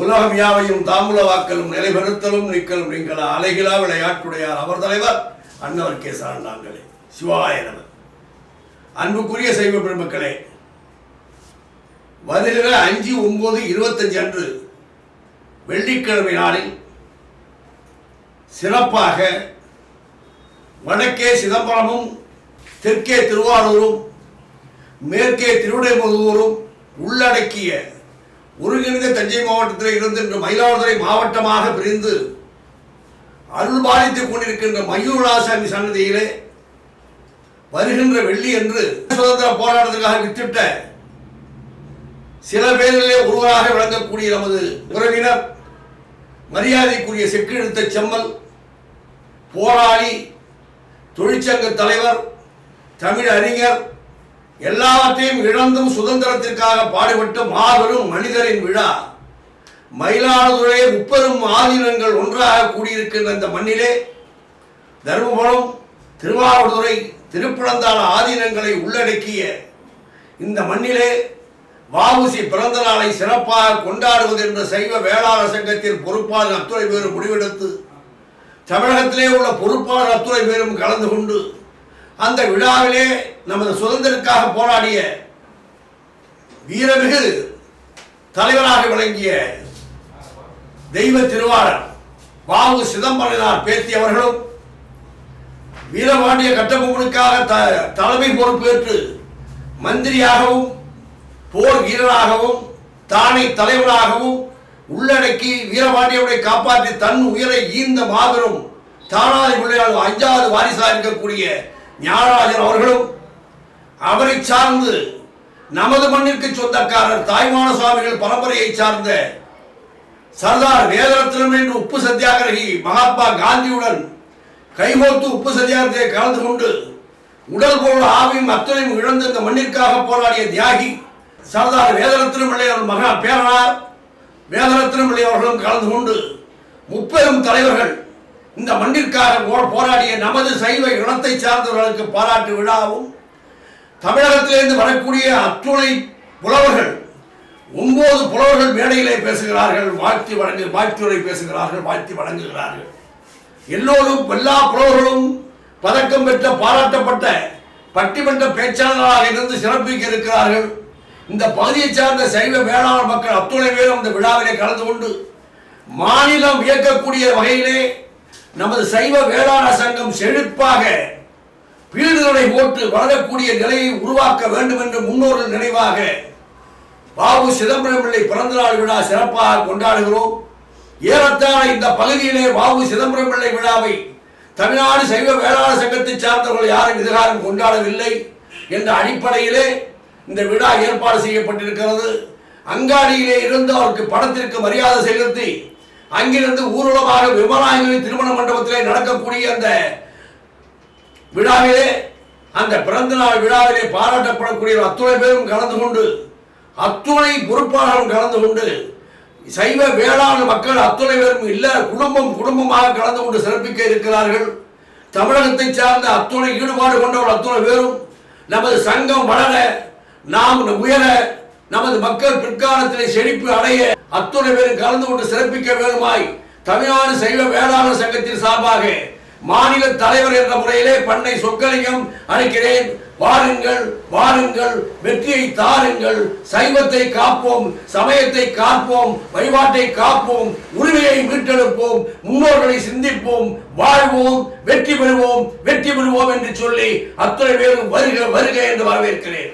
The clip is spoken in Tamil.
உலகம் யாவையும் தாமுல வாக்கலும் நிலைபெறுத்தலும் நிற்கலும் நீங்கள் அலைகிலா விளையாட்டுடையார் அவர் தலைவர் அன்னவர் கே சார்ந்தாங்களே சிவாயனவர். அன்புக்குரிய சைவ பெருமக்களே, வருகிற 5/9/25 அன்று வெள்ளிக்கிழமை நாளில் சிறப்பாக வடக்கே சிதம்பரமும் தெற்கே திருவாரூரும் மேற்கே திருவிடைமுருகூரும் உள்ளடக்கிய ஒருங்கிணைந்த தஞ்சை மாவட்டத்தில் இருந்து இன்று மயிலாடுதுறை மாவட்டமாக பிரிந்து அருள் பாலித்துக் கொண்டிருக்கின்ற மயூரராசாமி சன்னதியிலே வருகின்ற வெள்ளி என்று சுதந்திர போராட்டத்திற்காக வித்திட்ட சில பேரிலே ஒருவராக விளங்கக்கூடிய நமது உறவினர், மரியாதைக்குரிய செக்கிழுத்த செம்மல், போராளி, தொழிற்சங்க தலைவர், தமிழ் அறிஞர், எல்லாவற்றையும் இழந்தும் சுதந்திரத்திற்காக பாடுபட்ட மாபெரும் மனிதரின் விழா மயிலாடுதுறை முப்பெரும் ஆதீனங்கள் ஒன்றாக கூடியிருக்கின்ற இந்த மண்ணிலே தருமபுரம், திருவாவடுதுறை, திருப்பழந்தான ஆதீனங்களை உள்ளடக்கிய இந்த மண்ணிலே வ.உ.சி. பிறந்த நாளை சிறப்பாக கொண்டாடுவது என்ற சைவ வேளாளர் சங்கத்தின் பொறுப்பாளர் அத்துறை பேரும் முடிவெடுத்து தமிழகத்திலே உள்ள பொறுப்பாளர் அத்துறை பேரும் கலந்து கொண்டு அந்த விழாவிலே நமது சுதந்திரத்திற்காக போராடிய வீரமிகு தலைவராக விளங்கிய தெய்வ திருவாளர் வ.உ. சிதம்பரனார் பேத்தி அவர்களும் வீரபாண்டிய கட்டபொம்மனுக்காக தலைமை பொறுப்பேற்று மந்திரியாகவும் போர் வீரராகவும் தானே தலைவராகவும் உள்ளடக்கி வீரபாண்டியனை காப்பாற்றி தன் உயிரை ஈந்த மாபெரும் தானாதி பிள்ளையால் 5வது வாரிசாக இருக்கக்கூடிய ஞானராஜன் அவர்களும், அவரை சார்ந்து நமது மண்ணிற்கு சொந்தக்காரர் தாய்மான சுவாமிகள் பரம்பரையை சார்ந்த சர்தார் வேதரத்னம் என்று உப்பு சத்தியாகிரகி மகாத்மா காந்தியுடன் கைகோத்து உப்பு சத்தியாகிரகத்தை கலந்து கொண்டு உடல் பொருள் ஆவியும் அத்தனையும் இழந்து இந்த மண்ணிற்காக போராடிய தியாகி சர்தார் வேதரத்னம் பிள்ளை மகன் பேரனார் வேதரத்னம் பிள்ளை அவர்களும் கலந்து கொண்டு முப்பெரும் தலைவர்கள் இந்த மண்ணிற்காக போராடிய நமது சைவ இனத்தை சார்ந்தவர்களுக்கு பாராட்டு விழாவும், தமிழகத்திலிருந்து வரக்கூடிய அத்துணை புலவர்கள் 9 புலவர்கள் மேடையிலே பேசுகிறார்கள், வாழ்த்துரை பேசுகிறார்கள், வாழ்த்தி வழங்குகிறார்கள். எல்லோரும் எல்லா புலவர்களும் பதக்கம் பெற்ற பாராட்டப்பட்ட பட்டிமன்ற பேச்சாளராக இருந்து சிறப்பிக்க இருக்கிறார்கள். இந்த பகுதியை சார்ந்த சைவ வேளாண் மக்கள் அத்துணை பேரும் இந்த விழாவிலே கலந்து கொண்டு மாநிலம் இயக்கக்கூடிய வகையிலே நமது சைவ வேளாண் சங்கம் செழிப்பாக பீடுகளை போட்டு வளரக்கூடிய நிலையை உருவாக்க வேண்டும் என்று முன்னோர்கள் நினைவாக வ.உ. சிதம்பரம் பிள்ளை பிறந்தநாள் விழா சிறப்பாக கொண்டாடுகிறோம். ஏறத்தாழ இந்த பகுதியிலே வ.உ. சிதம்பரம் பிள்ளை விழாவை தமிழ்நாடு சைவ வேளாண் சங்கத்தை சார்ந்தவர்கள் யாரும் இதுகாரம் கொண்டாடவில்லை என்ற அடிப்படையிலே இந்த விழா ஏற்பாடு செய்யப்பட்டிருக்கிறது. அங்காடியிலே இருந்து அவருக்கு படத்திற்கு மரியாதை செலுத்தி அங்கிருந்து ஊர்வலமாக விமலாயங்களின் திருமண மண்டபத்திலே நடக்கக்கூடிய அந்த விழாவிலே, அந்த பிறந்த நாள் விழாவிலே பாராட்டப்படக்கூடிய அத்துணை பேரும் கலந்து கொண்டு அத்துணை பொறுப்பாளர்களும் கலந்து கொண்டு சைவ வேளாண் மக்கள் அத்துணை பேரும் இல்ல குடும்பமாக கலந்து கொண்டு சிறப்பிக்க இருக்கிறார்கள். தமிழகத்தை சார்ந்த அத்துணை ஈடுபாடு கொண்டவர்கள் அத்துணை பேரும் நமது சங்கம் வளர, நாம் உயர, நமது மக்கள் பிற்காலத்திலே செழிப்பு அடைய அத்துணை பேரும் கலந்து கொண்டு சிறப்பிக்க வேண்டுமாய் தமிழ்நாடு சைவ வேளாண் சங்கத்தின் சார்பாக மாநில தலைவர் என்ற முறையிலே பண்ணை சொக்கலிங்கம் அழைக்கிறேன். வாருங்கள் வாருங்கள், வெற்றியை தாருங்கள், சைவத்தை காப்போம், சமயத்தை காப்போம், வழிபாட்டை காப்போம், உரிமையை மீட்டெடுப்போம், முன்னோர்களை சிந்திப்போம், வாழ்வோம், வெற்றி பெறுவோம் என்று சொல்லி அத்துணை பேரும் வருக வருக என்று வரவேற்கிறேன்.